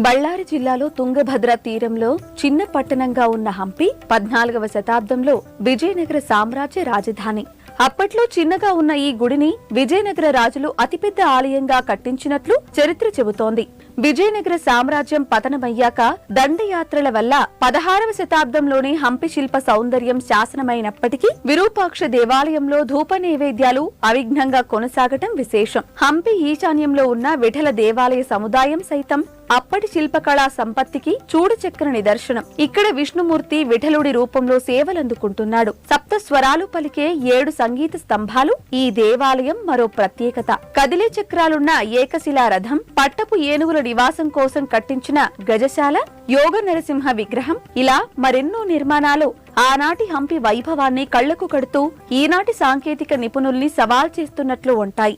బళ్ళారి జిల్లాలో తుంగభద్ర తీరంలో చిన్న పట్టణంగా ఉన్న హంపి 14వ శతాబ్దంలో విజయనగర సామ్రాజ్య రాజధాని. అప్పట్లో చిన్నగా ఉన్న ఈ గుడిని విజయనగర రాజులు అతిపెద్ద ఆలయంగా కట్టించినట్లు చరిత్ర చెబుతోంది. విజయనగర సామ్రాజ్యం పతనమయ్యాక దండయాత్రల వల్ల 16వ శతాబ్దంలోనే హంపి శిల్ప సౌందర్యం శాసనమైనప్పటికీ విరూపాక్ష దేవాలయంలో ధూప నైవేద్యాలు అవిఘ్నంగా కొనసాగటం విశేషం. హంపి ఈశాన్యంలో ఉన్న విఠల దేవాలయ సముదాయం సైతం అప్పటి శిల్పకళా సంపత్తికి చూడచక్కర నిదర్శనం. ఇక్కడ విష్ణుమూర్తి విఠలుడి రూపంలో సేవలందుకుంటున్నాడు. సప్త స్వరాలు పలికే 7 సంగీత స్తంభాలు ఈ దేవాలయం మరో ప్రత్యేకత. కదిలే చక్రాలున్న ఏకశిలా రథం, పట్టపు ఏనుగుల నివాసం కోసం కట్టించిన గజశాల, యోగ నరసింహ విగ్రహం, ఇలా మరెన్నో నిర్మాణాలు ఆనాటి హంపి వైభవాన్ని కళ్లకు కడుతూ ఈనాటి సాంకేతిక నిపుణుల్ని సవాల్ చేస్తున్నట్లు ఉంటాయి.